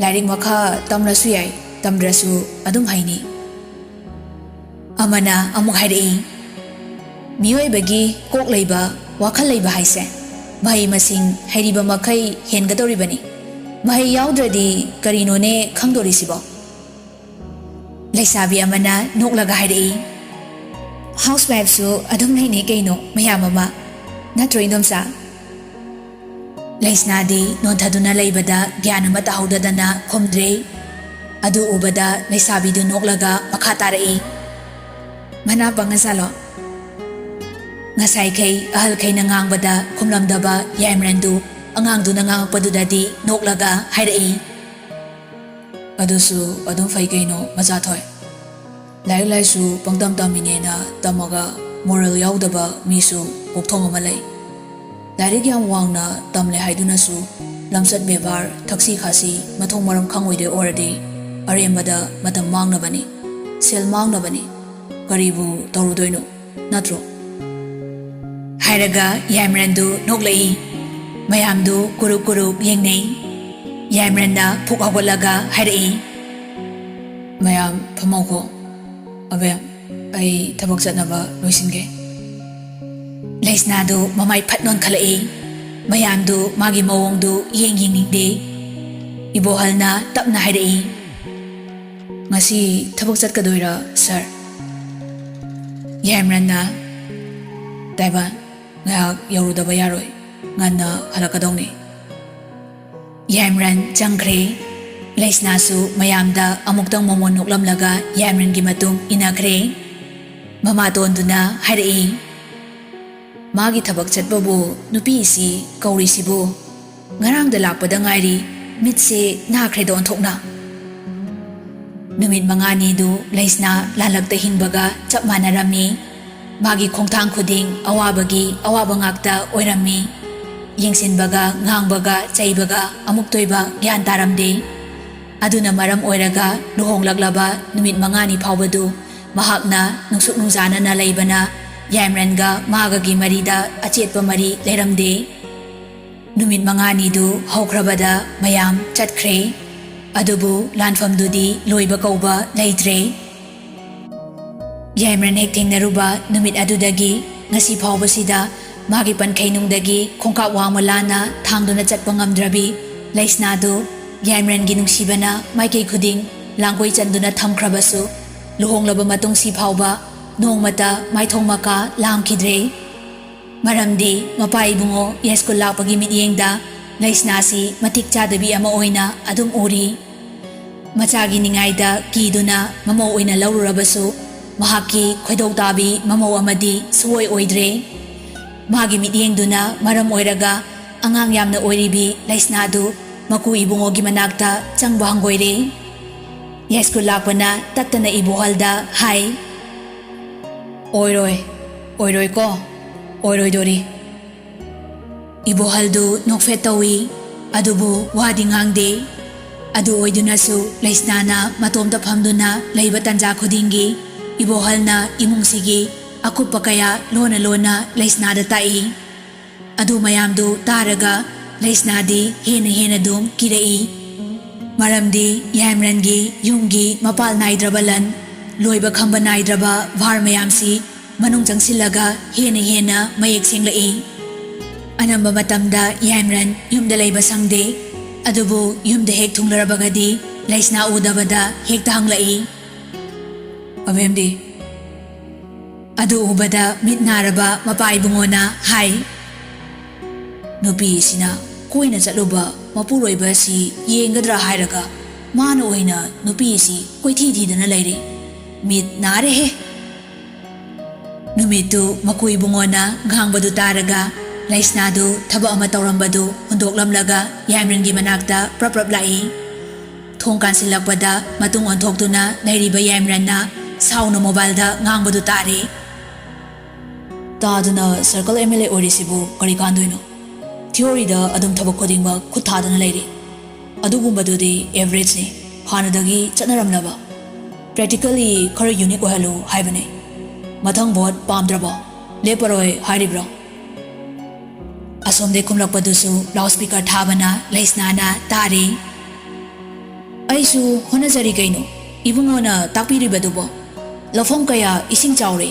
ꯂꯥꯏꯔꯤꯛ ꯃꯈꯥ ꯇꯝꯂꯁꯨ ꯌꯥꯏ ꯇꯝꯗ꯭ꯔꯁꯨ ꯑꯗꯨꯝ ꯍꯩꯅꯤ ꯑꯃꯅ ꯑꯃꯨꯛ ꯍꯥꯏꯔꯛꯏ ꯃꯤꯑꯣꯏꯕꯒꯤ ꯀꯣꯛ ꯂꯩꯕ ꯋꯥꯈꯜ ꯂꯩꯕ ꯍꯥꯏꯁꯦ ꯃꯍꯩ ꯃꯁꯤꯡ ꯍꯩꯔꯤꯕ ꯃꯈꯩ ꯍꯦꯟꯒꯗꯧꯔꯤꯕꯅꯤ ꯃꯍꯩ ꯌꯥꯎꯗ꯭ꯔꯗꯤ ꯀꯔꯤꯅꯣꯅꯦ ꯈꯪꯗꯣꯔꯤꯁꯤꯕꯣ ꯂꯩꯁꯥꯕꯤ ꯑꯃꯅ ꯅꯣꯛꯂꯒ ꯍꯥꯏꯔꯛꯏ ꯍꯥꯎꯁ ꯋꯥꯏꯐꯁꯨ ꯑꯗꯨꯝ ꯂꯩꯅꯩ ꯀꯩꯅꯣ ꯃꯌꯥꯝ ꯑꯃ ꯅꯠꯇ꯭ꯔꯣ ꯏꯟꯗꯣꯝꯆꯥ ꯂꯩꯁꯅꯥꯗꯤ ꯅꯣꯟꯊꯗꯨꯅ ꯂꯩꯕꯗ ꯒ꯭ꯌꯥꯟ ꯑꯃ ꯇꯥꯍꯧꯗꯗꯅ ꯈꯨꯝꯗ꯭ꯔꯦ ꯑꯗꯨ ꯎꯕꯗ ꯂꯩꯁꯥꯕꯤꯗꯨ ꯅꯣꯛꯂꯒ ꯃꯈꯥ ꯇꯥꯔꯛꯏ ꯃꯅꯥ ꯄꯪꯉꯖꯥꯠꯂꯣ ꯉꯁꯥꯏꯈꯩ ꯑꯍꯜꯈꯩꯅ ꯉꯥꯡꯕꯗ ꯈꯨꯝꯂꯝꯗꯕ ꯌꯥꯏꯃꯔꯟꯗꯨ ꯑꯉꯥꯡꯗꯨꯅ ꯉꯥꯡꯉꯛꯄꯗꯨꯗꯗꯤ ꯅꯣꯛꯂꯒ ꯍꯥꯏꯔꯛꯏ ꯑꯗꯨꯁꯨ ꯑꯗꯨꯝ ꯐꯩ ꯀꯩꯅꯣ ꯃꯆꯥꯊꯣꯏ ꯂꯥꯏꯔꯤꯛ ꯂꯥꯏꯁꯨ ꯄꯪꯇꯝ ꯇꯝꯃꯤꯅꯦꯅ ꯇꯝꯃꯒ ꯃꯣꯔꯦꯜ ꯌꯥꯎꯗꯕ ꯃꯤꯁꯨ ꯀꯣꯛꯊꯣꯡ ꯑꯃ ꯂꯩ ꯂꯥꯏꯔꯤꯛ ꯌꯥꯝ ꯋꯥꯡꯅ ꯇꯝꯂꯦ ꯍꯥꯏꯗꯨꯅꯁꯨ ꯂꯝꯆꯠ ꯕꯦꯕꯥꯔ ꯊꯛꯁꯤ ꯈꯥꯁꯤ ꯃꯊꯣꯡ ꯃꯔꯝ ꯈꯪꯉꯣꯏꯗꯣꯏ ꯑꯣꯏꯔꯗꯤ ꯑꯔꯦꯝꯕꯗ ꯃꯇꯝ ꯃꯥꯡꯅꯕꯅꯤ ꯁꯦꯜ ꯃꯥꯡꯅꯕꯅꯤ ꯀꯔꯤꯕꯨ ꯇꯧꯔꯨꯗꯣꯏꯅꯣ ꯅꯠꯇ꯭ꯔꯣ ꯍꯥꯏꯔꯒ ꯌꯥꯏꯃꯔꯟꯗꯨ ꯅꯣꯛꯂꯛꯏ ꯃꯌꯥꯝꯗꯨ ꯀꯨꯔꯨꯞ ꯌꯦꯡꯅꯩ ꯌꯥꯏꯃꯔꯟꯅ ꯐꯨꯛ ꯍꯧꯒꯠꯂꯒ ꯍꯥꯏꯔꯛꯏ ꯃꯌꯥꯝ ꯐꯝꯃꯧꯀꯣ ꯑꯕꯦꯝ ꯑꯩ ꯊꯕꯛ ꯆꯠꯅꯕ ꯂꯣꯏꯁꯤꯟꯒꯦ ꯂꯩꯁꯅꯥꯗꯨ ꯃꯃꯥꯏ ꯐꯠ ꯅꯣꯟꯈꯠꯂꯛꯏ ꯃꯌꯥꯝꯗꯨ ꯃꯥꯒꯤ ꯃꯑꯣꯡꯗꯨ ꯌꯦꯡꯅꯤꯡꯗꯦ ꯏꯕꯣꯍꯜꯅ ꯇꯞꯅ ꯍꯥꯏꯔꯛꯏ ꯉꯁꯤ ꯊꯕꯛ ꯆꯠꯀꯗꯣꯏꯔꯥ ꯁꯥꯔ ꯌꯥꯏꯃꯔꯟꯅ ꯇꯥꯏꯕꯥꯟ ꯉꯥꯏꯍꯥꯛ ꯌꯧꯔꯨꯗꯕ ꯌꯥꯔꯣꯏ ꯉꯟꯅ ꯍꯜꯂꯛꯀꯗꯧꯅꯤ ꯌꯥꯏꯃꯔꯟ ꯆꯪꯈ꯭ꯔꯦ ꯂꯩꯁꯅꯥꯁꯨ ꯃꯌꯥꯝꯗ ꯑꯃꯨꯛꯇꯪ ꯃꯃꯣꯟ ꯅꯣꯛꯂꯝꯂꯒ ꯌꯥꯏꯃꯔꯟꯒꯤ ꯃꯇꯨꯡ ꯏꯟꯅꯈ꯭ꯔꯦ ꯃꯃꯥꯇꯣꯟꯗꯨꯅ ꯍꯥꯏꯔꯛꯏ ꯃꯥꯒꯤ ꯊꯕꯛ ꯆꯠꯄꯕꯨ ꯅꯨꯄꯤꯁꯤ ꯀꯧꯔꯤꯁꯤꯕꯨ ꯉꯔꯥꯡꯗ ꯂꯥꯛꯄꯗ ꯉꯥꯏꯔꯤ ꯃꯤꯠꯁꯦ ꯅꯥꯈ꯭ꯔꯦꯗ ꯑꯣꯟꯊꯣꯛꯅ ꯅꯨꯃꯤꯠ 5ꯅꯤꯗꯨ ꯂꯩꯁꯅꯥ ꯂꯥꯜꯂꯛꯇ ꯍꯤꯡꯕꯒ ꯆꯞ ꯃꯥꯟꯅꯔꯝꯃꯤ ꯃꯥꯒꯤ ꯈꯣꯡꯊꯥꯡ ꯈꯨꯗꯤꯡ ꯑꯋꯥꯕꯒꯤ ꯑꯋꯥꯕ ꯉꯥꯛꯇ ꯑꯣꯏꯔꯝꯃꯤ ꯌꯦꯡꯁꯤꯟꯕꯒ ꯉꯥꯡꯕꯒ ꯆꯩꯕꯒ ꯑꯃꯨꯛ ꯇꯣꯏꯕ ꯒ꯭ꯌꯥꯟ ꯇꯥꯔꯝꯗꯦ ꯑꯗꯨꯅ ꯃꯔꯝ ꯑꯣꯏꯔꯒ ꯂꯨꯍꯣꯡꯂꯛꯂꯕ ꯅꯨꯃꯤꯠ 5ꯅꯤ ꯐꯥꯎꯕꯗꯨ ꯃꯍꯥꯛꯅ ꯅꯨꯡꯁꯨꯛ ꯅꯨꯡꯖꯥꯅꯅ ꯂꯩꯕꯅ ꯌꯥꯏꯃꯔꯟꯒ ꯃꯥꯒꯒꯤ ꯃꯔꯤꯗ ꯑꯆꯦꯠꯄ ꯃꯔꯤ ꯂꯩꯔꯝꯗꯦ ꯅꯨꯃꯤꯠ 5ꯅꯤꯗꯨ ꯍꯧꯈ꯭ꯔꯕꯗ ꯃꯌꯥꯝ ꯆꯠꯈ꯭ꯔꯦ ꯑꯗꯨꯕꯨ ꯂꯥꯟꯐꯝꯗꯨꯗꯤ ꯂꯣꯏꯕ ꯀꯧꯕ ꯂꯩꯇ꯭ꯔꯦ ꯌꯥꯏꯃꯔꯟ ꯍꯦꯛ ꯊꯦꯡꯅꯔꯨꯕ ꯅꯨꯃꯤꯠ ꯑꯗꯨꯗꯒꯤ ꯉꯁꯤ ꯐꯥꯎꯕꯁꯤꯗ ꯃꯥꯒꯤ ꯄꯟꯈꯩꯅꯨꯡꯗꯒꯤ ꯈꯣꯡꯀꯥꯞ ꯋꯥꯡꯃ ꯂꯥꯟꯅ ꯊꯥꯡꯗꯨꯅ ꯆꯠꯄ ꯉꯝꯗ꯭ꯔꯕꯤ ꯂꯩꯁꯅꯥꯗꯨ ꯌꯥꯏꯃꯔꯟꯒꯤ ꯅꯨꯡꯁꯤꯕꯅ ꯃꯥꯏꯀꯩ ꯈꯨꯗꯤꯡ ꯂꯥꯡꯒꯣꯏ ꯆꯟꯗꯨꯅ ꯊꯝꯈ꯭ꯔꯕꯁꯨ ꯂꯨꯍꯣꯡꯂꯕ ꯃꯇꯨꯡꯁꯤ ꯐꯥꯎꯕ ꯅꯣꯡꯃꯇ ꯃꯥꯏꯊꯣꯡ ꯃꯀꯥ ꯂꯥꯝꯈꯤꯗ꯭ꯔꯦ꯫ ꯃꯔꯝꯗꯤ ꯃꯄꯥ ꯏꯕꯨꯡꯉꯣ ꯌꯥꯏꯁ꯭ꯀꯨꯜ ꯂꯥꯛꯄꯒꯤ ꯃꯤꯠꯌꯦꯡꯗ ꯂꯩꯁꯅꯥꯁꯤ ꯃꯇꯤꯛ ꯆꯥꯗꯕꯤ ꯑꯃ ꯑꯣꯏꯅ ꯑꯗꯨꯝ ꯎꯔꯤ꯫ ꯃꯆꯥꯒꯤ ꯅꯤꯡꯉꯥꯏꯗ ꯀꯤꯗꯨꯅ ꯃꯃꯧ ꯑꯣꯏꯅ ꯂꯧꯔꯨꯔꯕꯁꯨ ꯃꯍꯥꯛꯀꯤ ꯈꯣꯏꯗꯧ ꯇꯥꯕꯤ ꯃꯃꯧ ꯑꯃꯗꯤ ꯁꯨꯡꯑꯣꯏ ꯑꯣꯏꯗ꯭ꯔꯦ꯫ ꯃꯥꯒꯤ ꯃꯤꯠꯌꯦꯡꯗꯨꯅ ꯃꯔꯝ ꯑꯣꯏꯔꯒ ꯑꯉꯥꯡ ꯌꯥꯝꯅ ꯑꯣꯏꯔꯤꯕꯤ ꯂꯩꯁꯅꯥꯗꯨ ꯃꯀꯨ ꯏꯕꯨꯡꯉꯣꯒꯤ ꯃꯅꯥꯛꯇ ꯆꯪꯕ ꯍꯪꯒꯣꯏꯔꯦ꯫ ꯌꯥꯏꯁ꯭ꯀꯨꯜ ꯂꯥꯛꯄꯅ ꯇꯠꯇꯅ ꯏꯕꯣꯍꯜꯗ ꯍꯥꯏ, ꯑꯣꯏꯔꯣꯏꯀꯣ, ꯑꯣꯏꯔꯣꯏꯗꯣꯔꯤ꯫ ꯏꯕꯣꯍꯜꯗꯨ ꯅꯣꯛꯐꯦꯠ ꯇꯧꯏ, ꯑꯗꯨꯕꯨ ꯋꯥꯗꯤ ꯉꯥꯡꯗꯦ꯫ ꯑꯗꯨ ꯑꯣꯏꯗꯨꯅꯁꯨ ꯂꯩꯁꯅꯥꯅ ꯃꯇꯣꯝꯇ ꯐꯝꯗꯨꯅ ꯂꯩꯕ ꯇꯟꯖꯥ ꯈꯨꯗꯤꯡꯒꯤ ꯏꯕꯣꯍꯜꯅ ꯏꯃꯨꯡꯁꯤꯒꯤ ꯑꯀꯨꯞꯄ ꯀꯌꯥ ꯂꯣꯟꯅ ꯂꯣꯟꯅ ꯂꯩꯁꯅꯥꯗ ꯇꯥꯛꯏ꯫ ꯑꯗꯨ ꯃꯌꯥꯝꯗꯨ ꯇꯥꯔꯒ ꯂꯩꯁꯅꯥꯗꯤ ꯍꯦꯟꯅ ꯑꯗꯨꯝ ꯀꯤꯔꯛꯏ꯫ ꯃꯔꯝꯗꯤ ꯌꯥꯏꯃꯔꯟꯒꯤ ꯌꯨꯝꯒꯤ ꯃꯄꯥꯜ ꯅꯥꯏꯗ꯭ꯔꯕ ꯂꯟ, ꯂꯣꯏꯕ ꯈꯝꯕ ꯅꯥꯏꯗ꯭ꯔꯕ ꯚꯥꯔ ꯃꯌꯥꯝꯁꯤ ꯃꯅꯨꯡ ꯆꯪꯁꯤꯜꯂꯒ ꯍꯦꯟꯅ ꯃꯌꯦꯛ ꯁꯦꯡꯂꯛꯏ꯫ ꯑꯅꯝꯕ ꯃꯇꯝꯗ ꯌꯥꯏꯃꯔꯟ ꯌꯨꯝꯗ ꯂꯩꯕ ꯁꯪꯗꯦ, ꯑꯗꯨꯕꯨ ꯌꯨꯝꯗ ꯍꯦꯛ ꯊꯨꯡꯂꯔꯕꯒꯗꯤ ꯂꯩꯁꯅꯥ ꯎꯗꯕꯗ ꯍꯦꯛꯇ ꯍꯪꯂꯛꯏ, ꯑꯕꯦꯝꯗꯤ? ꯑꯗꯨ ꯎꯕꯗ ꯃꯤꯠ ꯅꯥꯔꯕ ꯃꯄꯥ ꯏꯕꯨꯡꯉꯣꯅ ꯍꯥꯏ, ꯅꯨꯄꯤꯁꯤꯅ ꯀꯣꯏꯅ ꯆꯠꯂꯨꯕ ꯃꯄꯨꯔꯣꯏꯕꯁꯤ ꯌꯦꯡꯒꯗ꯭ꯔꯥ ꯍꯥꯏꯔꯒ ꯃꯥꯅ ꯑꯣꯏꯅ ꯅꯨꯄꯤꯁꯤ ꯀꯣꯏꯊꯤ ꯊꯤꯗꯅ ꯂꯩꯔꯦ, ꯃꯤꯠ ꯅꯥꯔꯦꯍꯦ꯫ ꯅꯨꯃꯤꯠꯇꯨ ꯃꯀꯨ ꯏꯕꯨꯡꯉꯣꯅ ꯉꯥꯡꯕꯗꯨ ꯇꯥꯔꯒ ꯂꯩꯁꯅꯥꯗꯨ ꯊꯕꯛ ꯑꯃ ꯇꯧꯔꯝꯕꯗꯨ ꯍꯨꯟꯗꯣꯛꯂꯝꯂꯒ ꯌꯥꯏꯃꯔꯟꯒꯤ ꯃꯅꯥꯛꯇ ꯄ꯭ꯔꯞ ꯂꯥꯛꯏ꯫ ꯊꯣꯡ ꯀꯥꯟꯁꯤꯜꯂꯛꯄꯗ ꯃꯇꯨꯡ ꯑꯣꯟꯊꯣꯛꯇꯨꯅ ꯂꯩꯔꯤꯕ ꯌꯥꯏꯃꯔꯟꯅ ꯁꯥꯎꯅ ꯃꯣꯕꯥꯏꯜꯗ ꯉꯥꯡꯕꯗꯨ ꯇꯥꯔꯦ, ꯇꯥꯗꯅ ꯁꯔꯀꯜ MLA ꯑꯣꯏꯔꯤꯁꯤꯕꯨ ꯀꯔꯤ ꯀꯥꯟꯗꯣꯏꯅꯣ? ꯊꯤꯑꯣꯔꯤꯗ ꯑꯗꯨꯝ ꯊꯕꯛ ꯈꯨꯗꯤꯡꯃꯛ ꯈꯨꯠ ꯊꯥꯗꯅ ꯂꯩꯔꯤ, ꯑꯗꯨꯒꯨꯝꯕꯗꯨꯗꯤ ꯑꯦꯚꯔꯦꯖꯅꯤ, ꯍꯥꯟꯅꯗꯒꯤ ꯆꯠꯅꯔꯝꯂꯕ꯫ ꯄ꯭ꯔꯦꯛꯇꯤꯀꯦꯜꯂꯤ ꯈꯔ ꯌꯨꯅꯤꯛ ꯑꯣꯏꯍꯜꯂꯨ ꯍꯥꯏꯕꯅꯤ꯫ ꯃꯊꯪ ꯚꯣꯠ ꯄꯥꯝꯗ꯭ꯔꯕꯣ? ꯂꯦꯞꯄꯔꯣꯏ ꯍꯥꯏꯔꯤꯕ꯭ꯔꯣ? ꯑꯁꯣꯝꯗꯩ ꯈꯨꯝꯂꯛꯄꯗꯨꯁꯨ ꯂꯥꯎꯠ ꯁ꯭ꯄꯤꯀꯔ ꯊꯥꯕꯅ ꯂꯩꯁꯅꯥꯅ ꯇꯥꯔꯦ, ꯑꯩꯁꯨ ꯍꯣꯠꯅꯖꯔꯤ ꯀꯩꯅꯣ, ꯏꯕꯨꯡꯉꯣꯅ ꯇꯥꯛꯄꯤꯔꯤꯕꯗꯨꯕꯣ꯫ ꯂꯧꯐꯝ ꯀꯌꯥ ꯏꯁꯤꯡ ꯆꯥꯎꯔꯦ,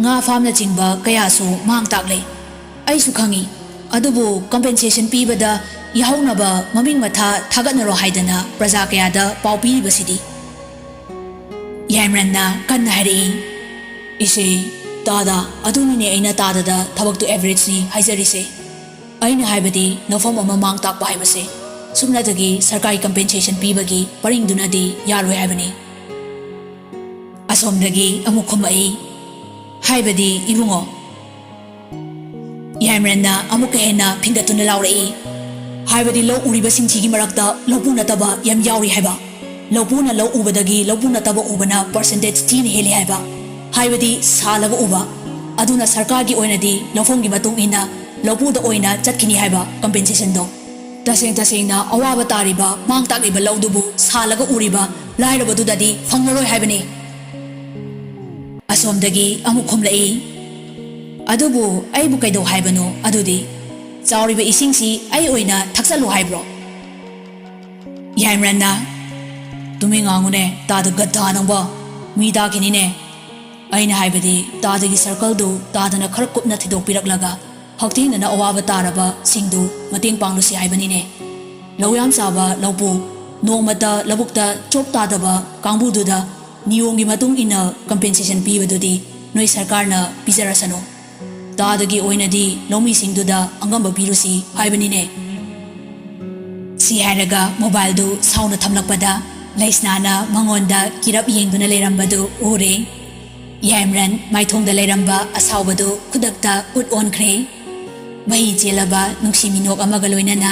ꯉꯥ ꯐꯥꯝꯅꯆꯤꯡꯕ ꯀꯌꯥꯁꯨ ꯃꯥꯡ ꯇꯥꯛꯂꯦ, ꯑꯩꯁꯨ ꯈꯪꯏ꯫ ꯑꯗꯨꯕꯨ ꯀꯝꯄꯦꯟꯁꯦꯁꯟ ꯄꯤꯕꯗ ꯌꯥꯍꯧꯅꯕ ꯃꯃꯤꯡ ꯃꯊꯥ ꯊꯥꯒꯠꯅꯔꯣ ꯍꯥꯏꯗꯅ ꯄ꯭ꯔꯖꯥ ꯀꯌꯥꯗ ꯄꯥꯎ ꯄꯤꯔꯤꯕꯁꯤꯗꯤ꯫ ꯌꯥꯏꯃꯔꯟꯅ ꯀꯟꯅ ꯍꯥꯏꯔꯛꯏ, ꯏꯆꯦ, ꯇꯥꯗ, ꯑꯗꯨꯅꯤꯅꯦ ꯑꯩꯅ ꯇꯥꯗꯗ ꯊꯕꯛꯇꯨ ꯑꯦꯚꯔꯦꯖꯅꯤ ꯍꯥꯏꯖꯔꯤꯁꯦ꯫ ꯑꯩꯅ ꯍꯥꯏꯕꯗꯤ ꯂꯧꯐꯝ ꯑꯃ ꯃꯥꯡ ꯇꯥꯛꯄ ꯍꯥꯏꯕꯁꯦ ꯁꯨꯞꯅꯇꯒꯤ ꯁꯔꯀꯥꯔꯒꯤ ꯀꯝꯄꯦꯟꯁꯦꯁꯟ ꯄꯤꯕꯒꯤ ꯄꯔꯤꯡꯗꯨꯅꯗꯤ ꯌꯥꯔꯣꯏ ꯍꯥꯏꯕꯅꯤ꯫ ꯑꯁꯣꯝꯗꯒꯤ ꯑꯃꯨꯛ ꯈꯨꯝꯃꯛꯏ, ꯍꯥꯏꯕꯗꯤ ꯏꯕꯨꯡꯉꯣ? ꯌꯥꯏꯃꯔꯟꯅ ꯑꯃꯨꯛꯀ ꯍꯦꯟꯅ ꯐꯤꯡꯒꯠꯇꯨꯅ ꯂꯥꯎꯔꯛꯏ, ꯍꯥꯏꯕꯗꯤ ꯂꯧ ꯎꯔꯤꯕꯁꯤꯡꯁꯤꯒꯤ ꯃꯔꯛꯇ ꯂꯧꯄꯨ ꯅꯠꯇꯕ ꯌꯥꯝ ꯌꯥꯎꯔꯤ ꯍꯥꯏꯕ꯫ ꯂꯧꯄꯨꯅ ꯂꯧ ꯎꯕꯗꯒꯤ ꯂꯧꯄꯨ ꯅꯠꯇꯕ ꯎꯕꯅ ꯄꯔꯁꯦꯟꯇꯦꯖ ꯊꯤꯅ ꯍꯦꯜꯂꯤ ꯍꯥꯏꯕ, ꯍꯥꯏꯕꯗꯤ ꯁꯥꯜꯂꯒ ꯎꯕ꯫ ꯑꯗꯨꯅ ꯁꯔꯀꯥꯔꯒꯤ ꯑꯣꯏꯅꯗꯤ ꯂꯧꯐꯝꯒꯤ ꯃꯇꯨꯡ ꯏꯟꯅ ꯂꯧꯄꯨꯗ ꯑꯣꯏꯅ ꯆꯠꯈꯤꯅꯤ ꯍꯥꯏꯕ ꯀꯝꯄꯦꯟꯁꯦꯁꯟꯗꯣ꯫ ꯇꯁꯦꯡꯅ ꯑꯋꯥꯕ ꯇꯥꯔꯤꯕ ꯃꯥꯡ ꯇꯥꯛꯂꯤꯕ ꯂꯧꯗꯨꯕꯨ ꯁꯥꯜꯂꯒ ꯎꯔꯤꯕ ꯂꯥꯏꯔꯕꯗꯨꯗꯗꯤ ꯐꯪꯂꯔꯣꯏ ꯍꯥꯏꯕꯅꯤ꯫ ꯑꯁꯣꯝꯗꯒꯤ ꯑꯃꯨꯛ ꯈꯨꯝꯂꯛꯏ, ꯑꯗꯨꯕꯨ ꯑꯩꯕꯨ ꯀꯩꯗꯧ ꯍꯥꯏꯕꯅꯣ ꯑꯗꯨꯗꯤ? ꯆꯥꯎꯔꯤꯕ ꯏꯁꯤꯡꯁꯤ ꯑꯩ ꯑꯣꯏꯅ ꯊꯛꯆꯜꯂꯨ ꯍꯥꯏꯕ꯭ꯔꯣ? ꯌꯥꯏꯃꯔꯟꯅ, ꯇꯨꯃꯤꯟ ꯉꯥꯡꯉꯨꯅꯦ ꯇꯥꯗ ꯒꯙꯥ ꯅꯪꯕꯣ, ꯃꯤ ꯇꯥꯈꯤꯅꯤꯅꯦ꯫ ꯑꯩꯅ ꯍꯥꯏꯕꯗꯤ ꯇꯥꯗꯒꯤ ꯁꯔꯀꯜꯗꯨ ꯇꯥꯗꯅ ꯈꯔ ꯀꯨꯞꯅ ꯊꯤꯗꯣꯛꯄꯤꯔꯛꯂꯒ ꯍꯛꯊꯦꯡꯅꯅ ꯑꯋꯥꯕ ꯇꯥꯔꯕ ꯁꯤꯡꯗꯨ ꯃꯇꯦꯡ ꯄꯥꯡꯂꯨꯁꯤ ꯍꯥꯏꯕꯅꯤꯅꯦ꯫ ꯂꯧ ꯌꯥꯝ ꯆꯥꯕ ꯂꯧꯄꯨ, ꯅꯣꯡꯃꯇ ꯂꯧꯕꯨꯛꯇ ꯆꯣꯞ ꯇꯥꯗꯕ ꯀꯥꯡꯕꯨꯗꯨꯗ ꯅꯤꯌꯣꯝꯒꯤ ꯃꯇꯨꯡ ꯏꯟꯅ ꯀꯝꯄꯦꯟꯁꯦꯁꯟ ꯄꯤꯕꯗꯨꯗꯤ ꯅꯣꯏ ꯁꯔꯀꯥꯔꯅ ꯄꯤꯖꯔꯁꯅꯨ꯫ ꯇꯥꯗꯒꯤ ꯑꯣꯏꯅꯗꯤ ꯂꯧꯃꯤꯁꯤꯡꯗꯨꯗ ꯑꯉꯝꯕ ꯄꯤꯔꯨꯁꯤ ꯍꯥꯏꯕꯅꯤꯅꯦ꯫ ꯁꯤ ꯍꯥꯏꯔꯒ ꯃꯣꯕꯥꯏꯜꯗꯨ ꯁꯥꯎꯅ ꯊꯝꯂꯛꯄꯗ ꯂꯩꯁꯅꯥꯅ ꯃꯉꯣꯟꯗ ꯀꯤꯔꯞ ꯌꯦꯡꯗꯨꯅ ꯂꯩꯔꯝꯕꯗꯨ ꯎꯔꯦ꯫ ꯌꯥꯏꯃꯔꯟ ꯃꯥꯏꯊꯣꯡꯗ ꯂꯩꯔꯝꯕ ꯑꯁꯥꯎꯕꯗꯨ ꯈꯨꯗꯛꯇ ꯎꯠ ꯑꯣꯟꯈ꯭ꯔꯦ꯫ ꯃꯍꯤ ꯆꯦꯜꯂꯕ ꯅꯨꯡꯁꯤ ꯃꯤꯅꯣꯛ ꯑꯃꯒ ꯂꯣꯏꯅꯅ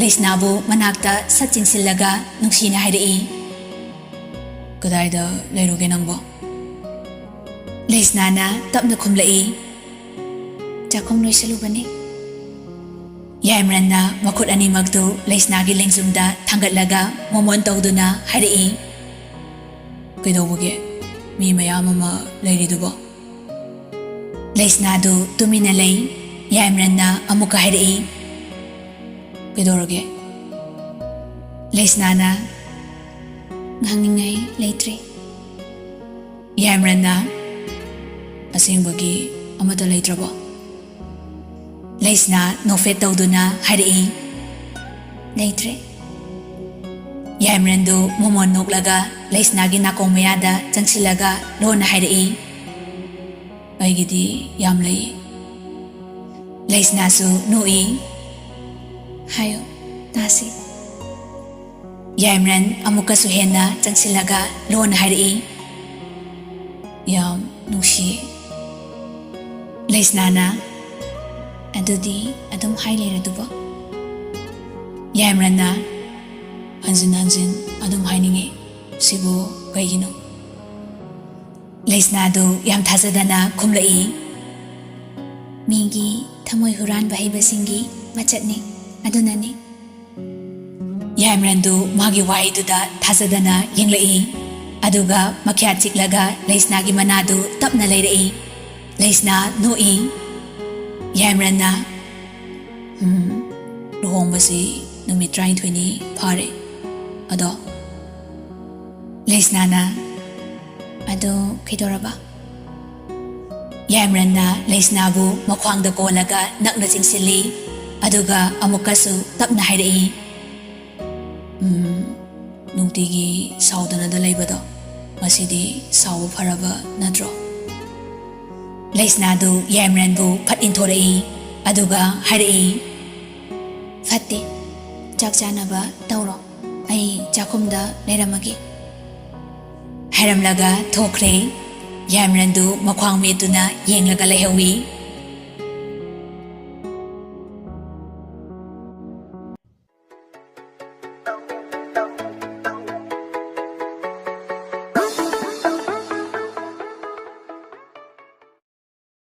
ꯂꯩꯁꯅꯥꯕꯨ ꯃꯅꯥꯛꯇ ꯁꯠ ꯆꯤꯡꯁꯤꯜꯂꯒ ꯅꯨꯡꯁꯤꯅ ꯍꯥꯏꯔꯛꯏ, ꯀꯗꯥꯏꯗ ꯂꯩꯔꯨꯒꯦ ꯅꯪꯕꯣ? ꯂꯩꯁꯅꯥꯅ ꯇꯞꯅ ꯈꯨꯝꯂꯛꯏ, ꯆꯥꯛꯈꯨꯝ ꯂꯣꯏꯁꯜꯂꯨꯕꯅꯤ꯫ ꯌꯥꯏꯃꯔꯟꯅ ꯃꯈꯨꯠ ꯑꯅꯤꯃꯛꯇꯨ ꯂꯩꯁꯅꯥꯒꯤ ꯂꯦꯡꯖꯨꯝꯗ ꯊꯥꯡꯒꯠꯂꯒ ꯃꯣꯃꯣꯟ ꯇꯧꯗꯨꯅ ꯍꯥꯏꯔꯛꯏ, ꯀꯩꯗꯧꯕꯒꯦ? ꯃꯤ ꯃꯌꯥꯝ ꯑꯃ ꯂꯩꯔꯤꯗꯨꯕꯣ? ꯂꯩꯁꯅꯥꯗꯨ ꯇꯨꯃꯤꯟꯅ ꯂꯩ꯫ ꯌꯥꯏꯃꯔꯟꯅ ꯑꯃꯨꯛꯀ ꯍꯥꯏꯔꯛꯏ, ꯀꯩꯗꯧꯔꯒꯦ? ꯂꯩꯁꯅꯥꯅ, ꯉꯥꯡꯅꯤꯡꯉꯥꯏ ꯂꯩꯇ꯭ꯔꯦ꯫ ꯌꯥꯏꯃꯔꯟꯅ, ꯑꯁꯦꯡꯕꯒꯤ ꯑꯃꯠꯇ ꯂꯩꯇ꯭ꯔꯕꯣ? ꯂꯩꯁꯅꯥ ꯅꯣꯛꯐꯦꯠ ꯇꯧꯗꯨꯅ ꯍꯥꯏꯔꯛꯏ꯫ ꯂꯩꯇ꯭ꯔꯦ꯫ ꯌꯥꯏꯃꯔꯟꯗꯨ ꯃꯣꯃꯣꯟ ꯅꯣꯛꯂꯒ ꯂꯩꯁꯅꯥꯒꯤ ꯅꯥꯀꯣꯡ ꯃꯌꯥꯗ ꯆꯪꯁꯤꯜꯂꯒ ꯂꯣꯟꯅ ꯍꯥꯏꯔꯛꯏ꯫ ꯑꯩꯒꯤꯗꯤ ꯌꯥꯝ ꯂꯩ꯫ ꯂꯩꯁꯅꯥꯁꯨ ꯅꯣꯛꯏ꯫ ꯍꯥꯏꯌꯣ ꯇꯥꯁꯤ꯫ ꯌꯥꯏꯃꯔꯟ ꯑꯃꯨꯛꯀꯁꯨ ꯍꯦꯟꯅ ꯆꯪꯁꯤꯜꯂꯒ ꯂꯣꯟꯅ ꯍꯥꯏꯔꯛꯏ꯫ ꯌꯥꯝ ꯅꯨꯡꯁꯤꯌꯦ꯫ ꯂꯩꯁꯅꯥꯅ ꯑꯗꯨꯗꯤ ꯑꯗꯨꯝ ꯍꯥꯏ ꯂꯩꯔꯗꯨꯕꯣ? ꯌꯥꯏꯃꯔꯟꯅ ꯍꯟꯖꯤꯟ ꯍꯟꯖꯤꯟ ꯑꯗꯨꯝ ꯍꯥꯏꯅꯤꯡꯉꯤ꯫ ꯁꯤꯕꯨ ꯀꯩꯒꯤꯅꯣ? ꯂꯩꯁꯅꯥꯗꯨ ꯌꯥꯝ ꯊꯥꯖꯗꯅ ꯈꯨꯝꯂꯛꯏ꯫ ꯃꯤꯒꯤ ꯊꯃꯣꯏ ꯍꯨꯔꯥꯟꯕ ꯍꯩꯕꯁꯤꯡꯒꯤ ꯃꯆꯠꯅꯤ, ꯑꯗꯨꯅꯅꯤ꯫ ꯌꯥꯏꯃꯔꯟꯗꯨ ꯃꯥꯒꯤ ꯋꯥꯍꯩꯗꯨꯗ ꯊꯥꯖꯗꯅ ꯌꯦꯡꯂꯛꯏ꯫ ꯑꯗꯨꯒ ꯃꯈ꯭ꯌꯥ ꯆꯤꯛꯂꯒ ꯂꯩꯁꯅꯥꯒꯤ ꯃꯅꯥꯗꯨ ꯇꯞꯅ ꯂꯩꯔꯛꯏ꯫ ꯂꯩꯁꯅꯥ ꯅꯣꯛꯏ꯫ ꯌꯥꯏꯃꯔꯟꯅ ꯂꯨꯍꯣꯡꯕꯁꯤ ꯅꯨꯃꯤꯠ 23ꯅꯤ ꯐꯥꯔꯦ꯫ ꯑꯗꯣ ꯂꯩꯁꯅꯥꯅ ꯑꯗꯣ ꯀꯩꯗꯧꯔꯕ? ꯌꯥꯏꯃꯔꯟꯅ ꯂꯩꯁꯅꯥꯕꯨ ꯃꯈ꯭ꯋꯥꯡꯗ ꯀꯣꯜꯂꯒ ꯅꯛꯅ ꯆꯤꯡꯁꯤꯜꯂꯤ꯫ ꯑꯗꯨꯒ ꯑꯃꯨꯛꯀꯁꯨ ꯇꯞꯅ ꯍꯥꯏꯔꯛꯏ꯫ ꯅꯨꯡꯇꯤꯒꯤ ꯁꯥꯎꯗꯅꯗ ꯂꯩꯕꯗꯣ ꯉꯁꯤꯗꯤ ꯁꯥꯎꯕ ꯐꯔꯕ ꯅꯠꯇ꯭ꯔꯣ? ꯂꯩꯁꯅꯥꯗꯨ ꯌꯥꯏꯃꯔꯟꯕꯨ ꯐꯠ ꯏꯟꯊꯣꯔꯛꯏ꯫ ꯑꯗꯨꯒ ꯍꯥꯏꯔꯛꯏ꯫ ꯐꯠꯇꯦ, ꯆꯥꯛ ꯆꯥꯅꯕ ꯇꯧꯔꯣ, ꯑꯩ ꯆꯥꯛꯈꯨꯝꯗ ꯂꯩꯔꯝꯃꯒꯦ꯫ ꯍꯥꯏꯔꯝꯂꯒ ꯊꯣꯛꯈ꯭ꯔꯦ꯫ ꯌꯥꯏꯃꯔꯟꯗꯨ ꯃꯈ꯭ꯋꯥꯡ ꯃꯦꯠꯇꯨꯅ ꯌꯦꯡꯂꯒ ꯂꯩꯍꯧꯏ꯫